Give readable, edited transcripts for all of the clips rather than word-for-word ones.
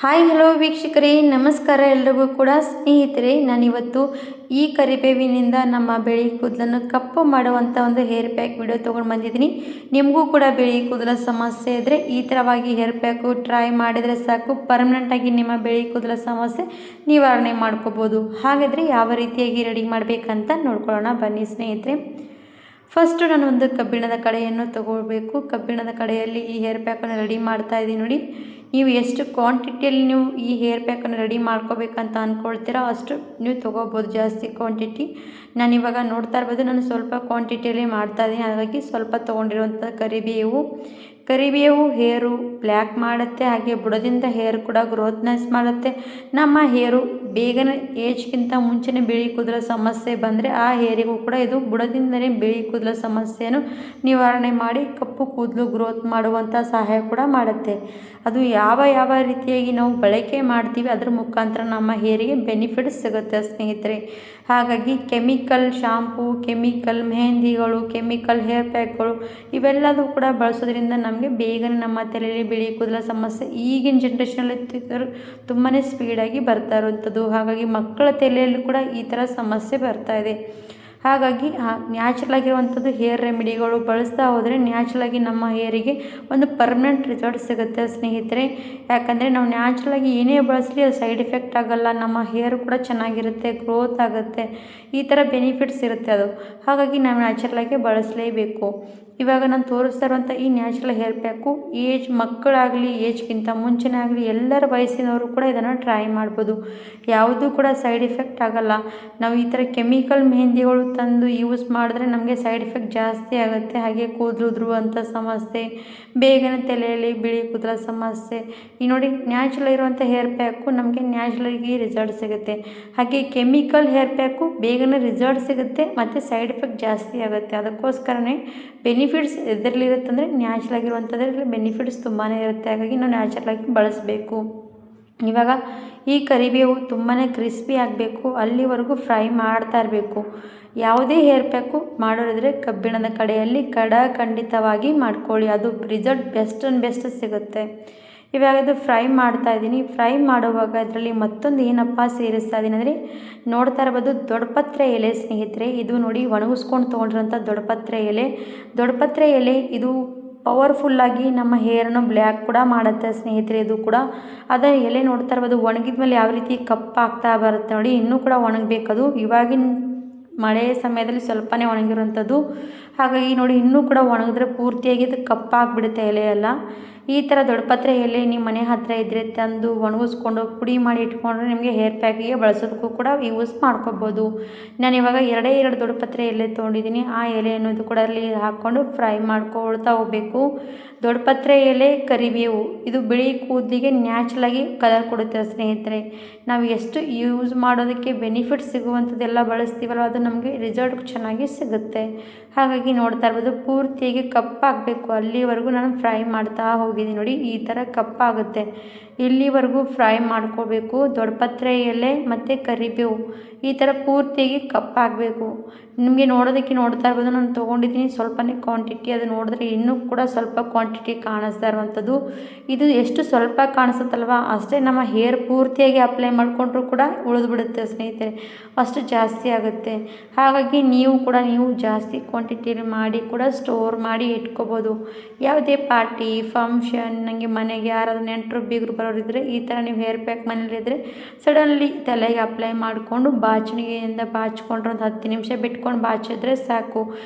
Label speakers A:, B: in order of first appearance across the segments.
A: Hi hello ವೀಕ್ಷಕರೇ, ನಮಸ್ಕಾರ ಎಲ್ರಿಗೂ ಕೂಡ. ಸ್ನೇಹಿತರೆ, ನಾನಿವತ್ತು ಈ ಕರಿಬೇವಿನಿಂದ ನಮ್ಮ ಬಿಳಿ ಕೂದಲನ್ನು ಕಪ್ಪು ಮಾಡುವಂಥ ಒಂದು ಹೇರ್ ಪ್ಯಾಕ್ ವಿಡಿಯೋ ತೊಗೊಂಡು ಬಂದಿದ್ದೀನಿ. ನಿಮಗೂ ಕೂಡ ಬಿಳಿ ಕೂದಲ ಸಮಸ್ಯೆ ಇದ್ದರೆ ಈ ಥರವಾಗಿ ಹೇರ್ ಪ್ಯಾಕು ಟ್ರೈ ಮಾಡಿದರೆ ಸಾಕು, ಪರ್ಮನೆಂಟಾಗಿ ನಿಮ್ಮ ಬಿಳಿ ಕೂದಲ ಸಮಸ್ಯೆ ನಿವಾರಣೆ ಮಾಡ್ಕೋಬೋದು. ಹಾಗಾದರೆ ಯಾವ ರೀತಿಯಾಗಿ ರೆಡಿ ಮಾಡಬೇಕಂತ ನೋಡ್ಕೊಳ್ಳೋಣ ಬನ್ನಿ ಸ್ನೇಹಿತರೆ. ಫಸ್ಟು ನಾನು ಒಂದು ಕಬ್ಬಿಣದ ಕಡೆಯನ್ನು ತಗೊಳ್ಬೇಕು. ಕಬ್ಬಿಣದ ಕಡೆಯಲ್ಲಿ ಈ ಹೇರ್ ಪ್ಯಾಕನ್ನು ರೆಡಿ ಮಾಡ್ತಾ ಇದ್ದೀನಿ ನೋಡಿ. ನೀವು ಎಷ್ಟು ಕ್ವಾಂಟಿಟಿಯಲ್ಲಿ ನೀವು ಈ ಹೇರ್ ಪ್ಯಾಕನ್ನು ರೆಡಿ ಮಾಡ್ಕೋಬೇಕಂತ ಅಂದ್ಕೊಳ್ತೀರೋ ಅಷ್ಟು ನೀವು ತೊಗೋಬೋದು, ಜಾಸ್ತಿ ಕ್ವಾಂಟಿಟಿ. ನಾನಿವಾಗ ನೋಡ್ತಾ ಇರ್ಬೋದು, ನಾನು ಸ್ವಲ್ಪ ಕ್ವಾಂಟಿಟಿಯಲ್ಲಿ ಮಾಡ್ತಾಯಿದ್ದೀನಿ. ಹಾಗಾಗಿ ಸ್ವಲ್ಪ ತೊಗೊಂಡಿರುವಂಥ ಕರಿಬೇವು ಹೇರು ಬ್ಲ್ಯಾಕ್ ಮಾಡುತ್ತೆ, ಹಾಗೆ ಬುಡದಿಂದ ಹೇರ್ ಕೂಡ ಗ್ರೋತ್ನೆಸ್ ಮಾಡುತ್ತೆ. ನಮ್ಮ ಹೇರು ಬೇಗನೆ ಏಜ್ಗಿಂತ ಮುಂಚೆನೇ ಬಿಳಿ ಕೂದಲ ಸಮಸ್ಯೆ ಬಂದರೆ ಆ ಹೇರಿಗೂ ಕೂಡ ಇದು ಬುಡದಿಂದಲೇ ಬಿಳಿ ಕೂದಲ ಸಮಸ್ಯೆಯನ್ನು ನಿವಾರಣೆ ಮಾಡಿ ಕಪ್ಪು ಕೂದಲು ಗ್ರೋತ್ ಮಾಡುವಂಥ ಸಹಾಯ ಕೂಡ ಮಾಡುತ್ತೆ. ಅದು ಯಾವ ರೀತಿಯಾಗಿ ನಾವು ಬಳಕೆ ಮಾಡ್ತೀವಿ ಅದರ ಮುಖಾಂತರ ನಮ್ಮ ಹೇರಿಗೆ ಬೆನಿಫಿಟ್ಸ್ ಸಿಗುತ್ತೆ ಸ್ನೇಹಿತರೆ. ಹಾಗಾಗಿ ಕೆಮಿಕಲ್ ಶಾಂಪೂ, ಕೆಮಿಕಲ್ ಮೆಹಂದಿಗಳು, ಕೆಮಿಕಲ್ ಹೇರ್ ಪ್ಯಾಕ್ಗಳು ಇವೆಲ್ಲದೂ ಕೂಡ ಬಳಸೋದ್ರಿಂದ ನಮಗೆ ಬೇಗನೆ ನಮ್ಮ ತಲೆಯಲ್ಲಿ ಬಿಳಿ ಕೂದಲ ಸಮಸ್ಯೆ ಈಗಿನ ಜನ್ರೇಷನಲ್ಲಿ ತುಂಬಾ ಸ್ಪೀಡಾಗಿ ಬರ್ತಾ ಇರುವಂಥದ್ದು. ಹಾಗಾಗಿ ಮಕ್ಕಳ ತಲೆಯಲ್ಲೂ ಕೂಡ ಈ ಥರ ಸಮಸ್ಯೆ ಬರ್ತಾ ಇದೆ. ಹಾಗಾಗಿ ನ್ಯಾಚುರಲ್ ಆಗಿರುವಂಥದ್ದು ಹೇರ್ ರೆಮಿಡಿಗಳು ಬಳಸ್ತಾ ಹೋದರೆ ನ್ಯಾಚುರಲಾಗಿ ನಮ್ಮ ಹೇರಿಗೆ ಒಂದು ಪರ್ಮನೆಂಟ್ ರಿಸಲ್ಟ್ ಸಿಗುತ್ತೆ ಸ್ನೇಹಿತರೆ. ಯಾಕಂದರೆ ನಾವು ನ್ಯಾಚುರಲಾಗಿ ಏನೇ ಬಳಸಲಿ ಅದು ಸೈಡ್ ಎಫೆಕ್ಟ್ ಆಗೋಲ್ಲ, ನಮ್ಮ ಹೇರ್ ಕೂಡ ಚೆನ್ನಾಗಿರುತ್ತೆ, ಗ್ರೋತ್ ಆಗುತ್ತೆ, ಈ ಥರ ಬೆನಿಫಿಟ್ಸ್ ಇರುತ್ತೆ ಅದು. ಹಾಗಾಗಿ ನಾವು ನ್ಯಾಚುರಲಾಗಿ ಬಳಸಲೇಬೇಕು. ಇವಾಗ ನಾನು ತೋರಿಸ್ತಾ ಇರುವಂಥ ಈ ನ್ಯಾಚುರಲ್ ಹೇರ್ ಪ್ಯಾಕು ಮಕ್ಕಳಾಗಲಿ ಏಜ್ಗಿಂತ ಮುಂಚೆನೇ ಆಗಲಿ ಎಲ್ಲರ ವಯಸ್ಸಿನವರು ಕೂಡ ಇದನ್ನು ಟ್ರೈ ಮಾಡ್ಬೋದು. ಯಾವುದೂ ಕೂಡ ಸೈಡ್ ಎಫೆಕ್ಟ್ ಆಗೋಲ್ಲ. ನಾವು ಈ ಥರ ಕೆಮಿಕಲ್ ಮೆಹಂದಿಗಳು ತಂದು ಯೂಸ್ ಮಾಡಿದ್ರೆ ನಮಗೆ ಸೈಡ್ ಎಫೆಕ್ಟ್ ಜಾಸ್ತಿ ಆಗುತ್ತೆ. ಹಾಗೆ ಕೂದಲು ಉದುರುವಂಥ ಸಮಸ್ಯೆ, ಬೇಗನೆ ತಲೆಯಲ್ಲಿ ಬಿಳಿ ಕೂದಲ ಸಮಸ್ಯೆ. ಈ ನೋಡಿ, ನ್ಯಾಚುರಲ್ ಇರುವಂಥ ಹೇರ್ ಪ್ಯಾಕು ನಮಗೆ ನ್ಯಾಚುರಲಾಗಿ ರಿಸಲ್ಟ್ ಸಿಗುತ್ತೆ. ಹಾಗೆ ಕೆಮಿಕಲ್ ಹೇರ್ ಪ್ಯಾಕು ಬೇಗನೆ ರಿಸಲ್ಟ್ ಸಿಗುತ್ತೆ ಮತ್ತು ಸೈಡ್ ಎಫೆಕ್ಟ್ ಜಾಸ್ತಿ ಆಗುತ್ತೆ. ಅದಕ್ಕೋಸ್ಕರನೇ ಬೆನಿಫಿಟ್ಸ್ ಎದರಲ್ಲಿರುತ್ತಂದರೆ ನ್ಯಾಚುರಲ್ ಆಗಿರುವಂಥದ್ರಲ್ಲಿ ಬೆನಿಫಿಟ್ಸ್ ತುಂಬಾ ಇರುತ್ತೆ. ಹಾಗಾಗಿ ನಾವು ನ್ಯಾಚುರಲಾಗಿ ಬಳಸಬೇಕು. ಇವಾಗ ಈ ಕರಿಬೇವು ತುಂಬಾ ಕ್ರಿಸ್ಪಿ ಆಗಬೇಕು, ಅಲ್ಲಿವರೆಗೂ ಫ್ರೈ ಮಾಡ್ತಾ ಇರಬೇಕು. ಯಾವುದೇ ಹೇರ್ ಪ್ಯಾಕು ಮಾಡೋರಿದ್ರೆ ಕಬ್ಬಿಣದ ಕಡೆಯಲ್ಲಿ ಖಂಡಿತವಾಗಿ ಮಾಡ್ಕೊಳ್ಳಿ, ಅದು ರಿಸಲ್ಟ್ ಬೆಸ್ಟ್ ಸಿಗುತ್ತೆ. ಇವಾಗ ಇದು ಫ್ರೈ ಮಾಡ್ತಾ ಇದ್ದೀನಿ. ಫ್ರೈ ಮಾಡುವಾಗ ಇದರಲ್ಲಿ ಮತ್ತೊಂದು ಏನಪ್ಪ ಸೇರಿಸ್ತಾ ಇದ್ದೀನಿ ಅಂದರೆ, ನೋಡ್ತಾ ಇರ್ಬೋದು ದೊಡ್ಡಪತ್ರೆ ಎಲೆ ಸ್ನೇಹಿತರೆ. ಇದು ನೋಡಿ ಒಣಗಿಸ್ಕೊಂಡು ತೊಗೊಂಡಿರೋಂಥ ದೊಡ್ಡಪತ್ರೆ ಎಲೆ ಇದು ಪವರ್ಫುಲ್ಲಾಗಿ ನಮ್ಮ ಹೇರನ್ನು ಬ್ಲ್ಯಾಕ್ ಕೂಡ ಮಾಡುತ್ತೆ ಸ್ನೇಹಿತರೆ. ಇದು ಕೂಡ ಅದರ ಎಲೆ ನೋಡ್ತಾ ಇರ್ಬೋದು, ಒಣಗಿದ ಮೇಲೆ ಯಾವ ರೀತಿ ಕಪ್ಪಾಗ್ತಾ ಬರುತ್ತೆ ನೋಡಿ. ಇನ್ನೂ ಕೂಡ ಒಣಗಬೇಕದು. ಇವಾಗಿನ ಮಳೆ ಸಮಯದಲ್ಲಿ ಸ್ವಲ್ಪನೇ ಒಣಗಿರುವಂಥದ್ದು. ಹಾಗಾಗಿ ನೋಡಿ, ಇನ್ನೂ ಕೂಡ ಒಣಗಿದ್ರೆ ಪೂರ್ತಿಯಾಗಿ ಇದು ಕಪ್ಪಾಗಿಬಿಡುತ್ತೆ ಎಲೆ ಎಲ್ಲ. ಈ ಥರ ದೊಡ್ಡಪತ್ರೆ ಎಲೆ ನಿಮ್ಮ ಮನೆ ಹತ್ತಿರ ಇದ್ದರೆ ತಂದು ಒಣಗಿಸ್ಕೊಂಡು ಪುಡಿ ಮಾಡಿ ಇಟ್ಕೊಂಡ್ರೆ ನಿಮಗೆ ಹೇರ್ ಪ್ಯಾಕಿಗೆ ಬಳಸೋದಕ್ಕೂ ಕೂಡ ಯೂಸ್ ಮಾಡ್ಕೋಬೋದು. ನಾನಿವಾಗ ಎರಡು ದೊಡ್ಡಪತ್ರೆ ಎಲೆ ತೊಗೊಂಡಿದ್ದೀನಿ. ಆ ಎಲೆಯನ್ನು ಇದು ಕೂಡ ಅಲ್ಲಿ ಹಾಕ್ಕೊಂಡು ಫ್ರೈ ಮಾಡ್ಕೊಳ್ತಾ ಹೋಗಬೇಕು. ದೊಡ್ಡಪತ್ರೆ ಎಲೆ, ಕರಿಬೇವು ಇದು ಬಿಳಿ ಕೂದಲಿಗೆ ನ್ಯಾಚುರಲಾಗಿ ಕಲರ್ ಕೊಡುತ್ತೆ ಸ್ನೇಹಿತರೆ. ನಾವು ಎಷ್ಟು ಯೂಸ್ ಮಾಡೋದಕ್ಕೆ ಬೆನಿಫಿಟ್ ಸಿಗುವಂಥದ್ದೆಲ್ಲ ಬಳಸ್ತೀವಲ್ಲ ಅದು ನಮಗೆ ರಿಸಲ್ಟ್ ಚೆನ್ನಾಗಿ ಸಿಗುತ್ತೆ. ಹಾಗಾಗಿ ನೋಡ್ತಾ ಇರ್ಬೋದು ಪೂರ್ತಿಯಾಗಿ ಕಪ್ಪಾಗಬೇಕು, ಅಲ್ಲಿವರೆಗೂ ನಾನು ಫ್ರೈ ಮಾಡ್ತಾ ಹೋಗಿದ್ದೀನಿ ನೋಡಿ. ಈ ಥರ ಕಪ್ಪಾಗುತ್ತೆ, ಇಲ್ಲಿವರೆಗೂ ಫ್ರೈ ಮಾಡ್ಕೋಬೇಕು. ದೊಡ್ಡಪತ್ರೆ ಎಲೆ ಮತ್ತು ಕರಿಬೇವು ಈ ಥರ ಪೂರ್ತಿಯಾಗಿ ಕಪ್ಪಾಗಬೇಕು. ನಿಮಗೆ ನೋಡ್ತಾ ಇರ್ಬೋದು, ನಾನು ತೊಗೊಂಡಿದ್ದೀನಿ ಸ್ವಲ್ಪನೇ ಕ್ವಾಂಟಿಟಿ. ಅದು ನೋಡಿದ್ರೆ ಇನ್ನೂ ಕೂಡ ಸ್ವಲ್ಪ ಕ್ವಾಂಟಿಟಿ ಕಾಣಿಸ್ತಾ ಇರುವಂಥದ್ದು. ಇದು ಎಷ್ಟು ಸ್ವಲ್ಪ ಕಾಣಿಸುತ್ತಲ್ವ ಅಷ್ಟೇ ನಮ್ಮ ಹೇರ್ ಪೂರ್ತಿಯಾಗಿ ಅಪ್ಲೈ ಮಾಡಿಕೊಂಡ್ರೂ ಕೂಡ ಉಳಿದ್ಬಿಡುತ್ತೆ ಸ್ನೇಹಿತರೆ, ಅಷ್ಟು ಜಾಸ್ತಿ ಆಗುತ್ತೆ. ಹಾಗಾಗಿ ನೀವು ಜಾಸ್ತಿ ಕ್ವಾಂಟಿಟಿಯಲ್ಲಿ ಮಾಡಿ ಕೂಡ ಸ್ಟೋರ್ ಮಾಡಿ ಇಟ್ಕೋಬೋದು. ಯಾವುದೇ ಪಾರ್ಟಿ ಫಂಕ್ಷನ್, ನನಗೆ ಮನೆಗೆ ಯಾರಾದರೂ ನೆಂಟರು ಬೀಗರು ಬರೋರಿದ್ದರೆ ಈ ಥರ ನೀವು ಹೇರ್ ಪ್ಯಾಕ್ ಮನೇಲಿದ್ದರೆ ಸಡನ್ಲಿ ತಲೆಗೆ ಅಪ್ಲೈ ಮಾಡಿಕೊಂಡು ಬಾಚಣಿಗೆಯಿಂದ ಬಾಚಿಕೊಂಡ್ರೆ ಒಂದು 10 ನಿಮಿಷ ಬಿಟ್ಕೊಂಡು ಬಾಚಿದ್ರೆ ಸಾಕು.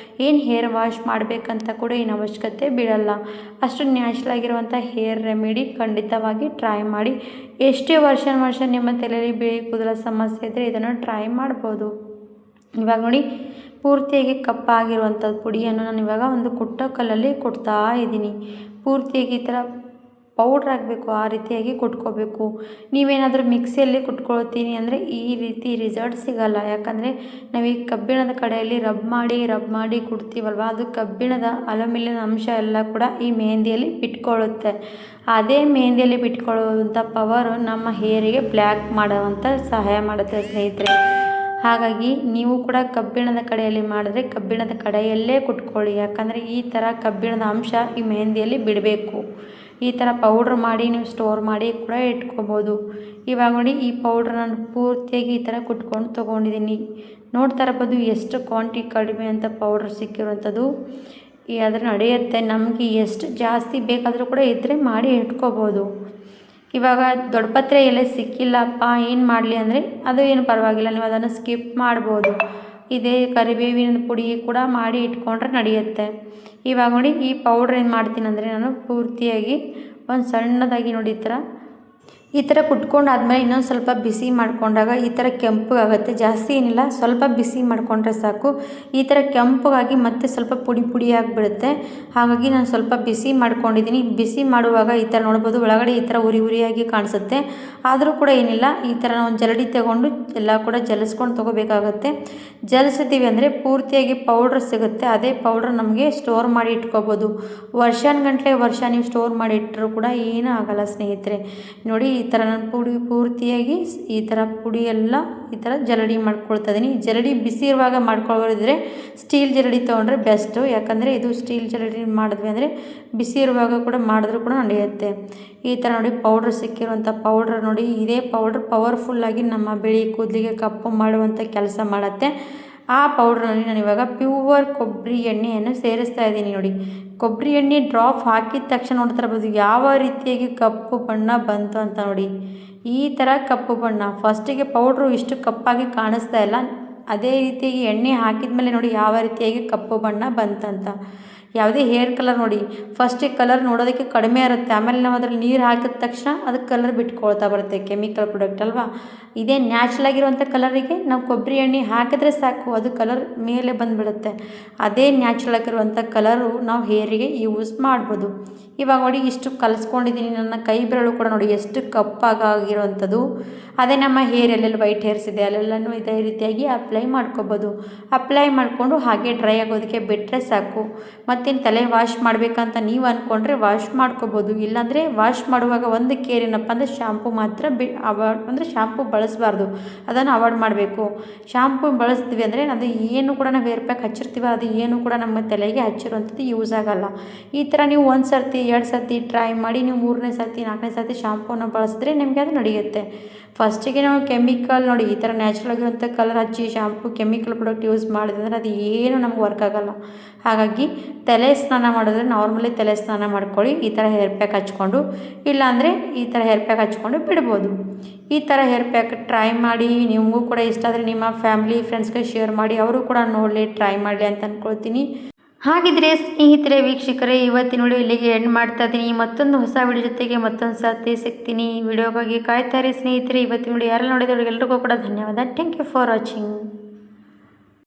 A: ಏನು ಹೇರ್ ವಾಶ್ ಮಾಡಬೇಕಂತ ಕೂಡ ಏನು ಅವಶ್ಯಕತೆ ಬೀಳಲ್ಲ. ಅಷ್ಟು ನ್ಯಾಚುರಲ್ ಆಗಿರುವಂಥ ಹೇರ್ ರೆಮಿಡಿ ಖಂಡಿತವಾಗಿ ಟ್ರೈ ಮಾಡಿ. ಎಷ್ಟೇ ವರ್ಷ ನಿಮ್ಮ ತಲೆಯಲ್ಲಿ ಬಿಳಿ ಕೂದಲ ಸಮಸ್ಯೆ ಇದ್ದರೆ ಇದನ್ನು ಟ್ರೈ ಮಾಡ್ಬೋದು. ಇವಾಗ ನೋಡಿ, ಪೂರ್ತಿಯಾಗಿ ಕಪ್ಪಾಗಿರುವಂಥದ್ದು ಪುಡಿಯನ್ನು ನಾನು ಇವಾಗ ಒಂದು ಕಲ್ಲಲ್ಲಿ ಕೊಡ್ತಾ ಇದ್ದೀನಿ. ಪೂರ್ತಿಯಾಗಿ ಈ ಥರ ಪೌಡ್ರ್ ಆಗಬೇಕು, ಆ ರೀತಿಯಾಗಿ ಕುಟ್ಕೋಬೇಕು. ನೀವೇನಾದರೂ ಮಿಕ್ಸಿಯಲ್ಲಿ ಕುಟ್ಕೊಳ್ತೀನಿ ಅಂದರೆ ಈ ರೀತಿ ರಿಸಲ್ಟ್ ಸಿಗೋಲ್ಲ. ಯಾಕಂದರೆ ನಾವು ಈ ಕಬ್ಬಿಣದ ಕಡೆಯಲ್ಲಿ ರಬ್ ಮಾಡಿ ಕುಡ್ತೀವಲ್ವ, ಅದು ಕಬ್ಬಿಣದ ಅಲ್ಯೂಮಿನಿಯಂ ಅಂಶ ಎಲ್ಲ ಕೂಡ ಈ ಮೆಹಂದಿಯಲ್ಲಿ ಬಿಟ್ಕೊಳ್ಳುತ್ತೆ. ಅದೇ ಮೆಹಂದಿಯಲ್ಲಿ ಬಿಟ್ಕೊಳ್ಳುವಂಥ ಪವರು ನಮ್ಮ ಹೇರಿಗೆ ಬ್ಲ್ಯಾಕ್ ಮಾಡುವಂಥ ಸಹಾಯ ಮಾಡುತ್ತೆ ಸ್ನೇಹಿತರೆ. ಹಾಗಾಗಿ ನೀವು ಕೂಡ ಕಬ್ಬಿಣದ ಕಡೆಯಲ್ಲಿ ಮಾಡಿದ್ರೆ ಕಬ್ಬಿಣದ ಕಡೆಯಲ್ಲೇ ಕುಟ್ಕೊಳ್ಳಿ. ಯಾಕಂದರೆ ಈ ಥರ ಕಬ್ಬಿಣದ ಅಂಶ ಈ ಮೆಹಂದಿಯಲ್ಲಿ ಬಿಡಬೇಕು. ಈ ಥರ ಪೌಡ್ರ್ ಮಾಡಿ ನೀವು ಸ್ಟೋರ್ ಮಾಡಿ ಕೂಡ ಇಟ್ಕೋಬೋದು. ಇವಾಗ ನೋಡಿ ಈ ಪೌಡ್ರ್ ನಾನು ಪೂರ್ತಿಯಾಗಿ ಈ ಥರ ಕುಟ್ಕೊಂಡು ತೊಗೊಂಡಿದ್ದೀನಿ. ನೋಡ್ತಾ ಇರ್ಬೋದು ಎಷ್ಟು ಕ್ವಾಂಟಿಟಿ ಕಡಿಮೆ ಅಂತ ಪೌಡ್ರ್ ಸಿಕ್ಕಿರುವಂಥದ್ದು. ಆದರೆ ನಡೆಯುತ್ತೆ, ನಮಗೆ ಎಷ್ಟು ಜಾಸ್ತಿ ಬೇಕಾದರೂ ಕೂಡ ಇದ್ದರೆ ಮಾಡಿ ಇಟ್ಕೋಬೋದು. ಇವಾಗ ದೊಡ್ಡಪತ್ರೆ ಎಲೆ ಸಿಕ್ಕಿಲ್ಲಪ್ಪ ಏನು ಮಾಡಲಿ ಅಂದರೆ ಅದು ಏನು ಪರವಾಗಿಲ್ಲ, ನೀವು ಅದನ್ನು ಸ್ಕಿಪ್ ಮಾಡ್ಬೋದು. ಇದೇ ಕರಿಬೇವಿನ ಪುಡಿ ಕೂಡ ಮಾಡಿ ಇಟ್ಕೊಂಡ್ರೆ ನಡೆಯುತ್ತೆ. ಇವಾಗ ನೋಡಿ ಈ ಪೌಡ್ರ್ ಏನು ಮಾಡ್ತೀನಿ ಅಂದರೆ ನಾನು ಪೂರ್ತಿಯಾಗಿ ಒಂದು ಸಣ್ಣದಾಗಿ ನೋಡಿ ಈ ಥರ ಕುಟ್ಕೊಂಡಾದ್ಮೇಲೆ ಇನ್ನೊಂದು ಸ್ವಲ್ಪ ಬಿಸಿ ಮಾಡಿಕೊಂಡಾಗ ಈ ಥರ ಕೆಂಪಗಾಗುತ್ತೆ. ಜಾಸ್ತಿ ಏನಿಲ್ಲ, ಸ್ವಲ್ಪ ಬಿಸಿ ಮಾಡಿಕೊಂಡ್ರೆ ಸಾಕು. ಈ ಥರ ಕೆಂಪಗಾಗಿ ಮತ್ತೆ ಸ್ವಲ್ಪ ಪುಡಿ ಪುಡಿಯಾಗಿಬಿಡುತ್ತೆ. ಹಾಗಾಗಿ ನಾನು ಸ್ವಲ್ಪ ಬಿಸಿ ಮಾಡ್ಕೊಂಡಿದ್ದೀನಿ. ಬಿಸಿ ಮಾಡುವಾಗ ಈ ಥರ ನೋಡ್ಬೋದು, ಒಳಗಡೆ ಈ ಥರ ಉರಿ ಉರಿಯಾಗಿ ಕಾಣಿಸುತ್ತೆ. ಆದರೂ ಕೂಡ ಏನಿಲ್ಲ, ಈ ಥರ ಒಂದು ಜರಡಿ ತಗೊಂಡು ಎಲ್ಲ ಕೂಡ ಜಲಿಸ್ಕೊಂಡು ತೊಗೋಬೇಕಾಗುತ್ತೆ. ಜಲಿಸಿದ್ದೀವಿ ಅಂದರೆ ಪೂರ್ತಿಯಾಗಿ ಪೌಡ್ರ್ ಸಿಗುತ್ತೆ. ಅದೇ ಪೌಡ್ರ್ ನಮಗೆ ಸ್ಟೋರ್ ಮಾಡಿ ಇಟ್ಕೋಬೋದು. ವರ್ಷಾನುಗಂಟ್ಲೆ ನೀವು ಸ್ಟೋರ್ ಮಾಡಿ ಇಟ್ಟರೂ ಕೂಡ ಏನೂ ಆಗಲ್ಲ ಸ್ನೇಹಿತರೆ. ನೋಡಿ ಈ ಥರ ನಾನು ಪೂರ್ತಿಯಾಗಿ ಈ ಥರ ಪುಡಿ ಎಲ್ಲ ಈ ಥರ ಜರಡಿ ಮಾಡ್ಕೊಳ್ತಾ ಇದ್ದೀನಿ. ಜರಡಿ ಬಿಸಿ ಇರುವಾಗ ಮಾಡ್ಕೊಳ್ಳೋದಿದ್ರೆ ಸ್ಟೀಲ್ ಜರಡಿ ತೊಗೊಂಡ್ರೆ ಬೆಸ್ಟು. ಯಾಕಂದರೆ ಇದು ಸ್ಟೀಲ್ ಜರಡಿ ಮಾಡಿದ್ವಿ ಅಂದರೆ ಬಿಸಿ ಇರುವಾಗ ಕೂಡ ಮಾಡಿದ್ರೂ ಕೂಡ ನಡೆಯುತ್ತೆ. ಈ ಥರ ನೋಡಿ ಪೌಡ್ರ್ ಸಿಕ್ಕಿರುವಂಥ ಪೌಡ್ರ್ ನೋಡಿ, ಇದೇ ಪೌಡ್ರ್ ಪವರ್ಫುಲ್ಲಾಗಿ ನಮ್ಮ ಬಿಳಿ ಕೂದಲಿಗೆ ಕಪ್ಪು ಮಾಡುವಂಥ ಕೆಲಸ ಮಾಡುತ್ತೆ. ಆ ಪೌಡ್ರಲ್ಲಿ ನಾನು ಇವಾಗ ಪ್ಯೂವರ್ ಕೊಬ್ಬರಿ ಎಣ್ಣೆಯನ್ನು ಸೇರಿಸ್ತಾ ಇದ್ದೀನಿ. ನೋಡಿ ಕೊಬ್ಬರಿ ಎಣ್ಣೆ ಡ್ರಾಪ್ ಹಾಕಿದ ತಕ್ಷಣ ನೋಡ್ತಾ ಇರ್ಬೋದು ಯಾವ ರೀತಿಯಾಗಿ ಕಪ್ಪು ಬಣ್ಣ ಬಂತು ಅಂತ. ನೋಡಿ ಈ ಥರ ಕಪ್ಪು ಬಣ್ಣ, ಫಸ್ಟಿಗೆ ಪೌಡ್ರು ಇಷ್ಟು ಕಪ್ಪಾಗಿ ಕಾಣಿಸ್ತಾ ಇಲ್ಲ, ಅದೇ ರೀತಿಯಾಗಿ ಎಣ್ಣೆ ಹಾಕಿದ ಮೇಲೆ ನೋಡಿ ಯಾವ ರೀತಿಯಾಗಿ ಕಪ್ಪು ಬಣ್ಣ ಬಂತಂತ. ಯಾವುದೇ ಹೇರ್ ಕಲರ್ ನೋಡಿ ಫಸ್ಟಿಗೆ ಕಲರ್ ನೋಡೋದಕ್ಕೆ ಕಡಿಮೆ ಇರುತ್ತೆ, ಆಮೇಲೆ ನಾವು ಅದ್ರಲ್ಲಿ ನೀರು ಹಾಕಿದ ತಕ್ಷಣ ಅದಕ್ಕೆ ಕಲರ್ ಬಿಟ್ಕೊಳ್ತಾ ಬರುತ್ತೆ. ಕೆಮಿಕಲ್ ಪ್ರಾಡಕ್ಟ್ ಅಲ್ವಾ. ಇದೇ ನ್ಯಾಚುರಲ್ ಆಗಿರುವಂಥ ಕಲರಿಗೆ ನಾವು ಕೊಬ್ಬರಿ ಎಣ್ಣೆ ಹಾಕಿದ್ರೆ ಸಾಕು, ಅದು ಕಲರ್ ಮೇಲೆ ಬಂದುಬಿಡುತ್ತೆ. ಅದೇ ನ್ಯಾಚುರಲ್ ಆಗಿರುವಂಥ ಕಲರು ನಾವು ಹೇರಿಗೆ ಯೂಸ್ ಮಾಡ್ಬೋದು. ಇವಾಗ ನೋಡಿ ಇಷ್ಟು ಕಲಿಸ್ಕೊಂಡಿದ್ದೀನಿ. ನನ್ನ ಕೈ ಬೆರಳು ಕೂಡ ನೋಡಿ ಎಷ್ಟು ಕಪ್ಪಾಗಿರುವಂಥದ್ದು. ಅದೇ ನಮ್ಮ ಹೇರ್ ಎಲ್ಲೆಲ್ಲಿ ವೈಟ್ ಹೇರ್ಸ್ ಇದೆ ಅಲ್ಲೆಲ್ಲನೂ ಇದೇ ರೀತಿಯಾಗಿ ಅಪ್ಲೈ ಮಾಡ್ಕೊಬೋದು. ಅಪ್ಲೈ ಮಾಡಿಕೊಂಡು ಹಾಗೆ ಡ್ರೈ ಆಗೋದಕ್ಕೆ ಬಿಟ್ಟರೆ ಸಾಕು. ಮತ್ತೇನು ತಲೆ ವಾಶ್ ಮಾಡಬೇಕಂತ ನೀವು ಅಂದ್ಕೊಂಡ್ರೆ ವಾಶ್ ಮಾಡ್ಕೋಬೋದು. ಇಲ್ಲಾಂದರೆ ವಾಶ್ ಮಾಡುವಾಗ ಒಂದು ಕೇರ್ ಏನಪ್ಪ ಅಂದರೆ ಶಾಂಪು ಮಾತ್ರ ಅಂದರೆ ಶಾಂಪು ಬಳಸಬಾರ್ದು, ಅದನ್ನು ಅವಾಯ್ಡ್ ಮಾಡಬೇಕು. ಶಾಂಪು ಬಳಸ್ತೀವಿ ಅಂದರೆ ಅದು ಏನು ಕೂಡ ನಾವು ಹೇರ್ ಪ್ಯಾಕ್ ಹಚ್ಚಿರ್ತೀವಿ, ಅದು ಏನು ಕೂಡ ನಮ್ಮ ತಲೆಗೆ ಹಚ್ಚಿರುವಂಥದ್ದು ಯೂಸ್ ಆಗೋಲ್ಲ. ಈ ಥರ ನೀವು 1 ಸರ್ತಿ 2 ಸರ್ತಿ ಟ್ರೈ ಮಾಡಿ ನೀವು 3ನೇ ಸರ್ತಿ 4ನೇ ಸರ್ತಿ ಶಾಂಪೂನ ಬಳಸಿದ್ರೆ ನಿಮಗೆ ಅದು ನಡೆಯುತ್ತೆ. ಫಸ್ಟಿಗೆ ನಾವು ಕೆಮಿಕಲ್ ನೋಡಿ ಈ ಥರ ನ್ಯಾಚುರಲ್ ಆಗಿರುವಂಥ ಕಲರ್ ಹಚ್ಚಿ ಶಾಂಪು ಕೆಮಿಕಲ್ ಪ್ರಾಡಕ್ಟ್ ಯೂಸ್ ಮಾಡಿದ್ರೆ ಅದು ಏನು ನಮ್ಗೆ ವರ್ಕ್ ಆಗೋಲ್ಲ. ಹಾಗಾಗಿ ತಲೆ ಸ್ನಾನ ಮಾಡಿದ್ರೆ ನಾರ್ಮಲಿ ತಲೆ ಸ್ನಾನ ಮಾಡ್ಕೊಳ್ಳಿ, ಈ ಥರ ಹೇರ್ ಪ್ಯಾಕ್ ಹಚ್ಕೊಂಡು. ಇಲ್ಲಾಂದರೆ ಈ ಥರ ಹೇರ್ ಪ್ಯಾಕ್ ಹಚ್ಕೊಂಡು ಬಿಡ್ಬೋದು. ಈ ಥರ ಹೇರ್ ಪ್ಯಾಕ್ ಟ್ರೈ ಮಾಡಿ, ನಿಮಗೂ ಕೂಡ ಇಷ್ಟ ಆದರೆ ನಿಮ್ಮ ಫ್ಯಾಮಿಲಿ ಫ್ರೆಂಡ್ಸ್ಗೆ ಶೇರ್ ಮಾಡಿ, ಅವರು ಕೂಡ ನೋಡಲಿ ಟ್ರೈ ಮಾಡಲಿ ಅಂತ ಅಂದ್ಕೊಳ್ತೀನಿ. ಹಾಗಿದ್ರೆ ಸ್ನೇಹಿತರೆ ವೀಕ್ಷಕರೇ, ಇವತ್ತಿನ ವಿಡಿಯೋ ಇಲ್ಲಿಗೆ ಎಂಡ್ ಮಾಡ್ತಾ ಇದ್ದೀನಿ. ಮತ್ತೊಂದು ಹೊಸ ವಿಡಿಯೋ ಜೊತೆಗೆ ಮತ್ತೊಂದು ಸರ್ತಿ ಸಿಗ್ತೀನಿ. ವಿಡಿಯೋಗಾಗಿ ಕಾಯ್ತಾರೆ ಸ್ನೇಹಿತರೆ. ಇವತ್ತಿನ ವಿಡಿಯೋ ಯಾರೆಲ್ಲ ನೋಡಿದವ್ರಿಗೆ ಎಲ್ರಿಗೂ ಕೂಡ ಧನ್ಯವಾದ. Thank you for watching.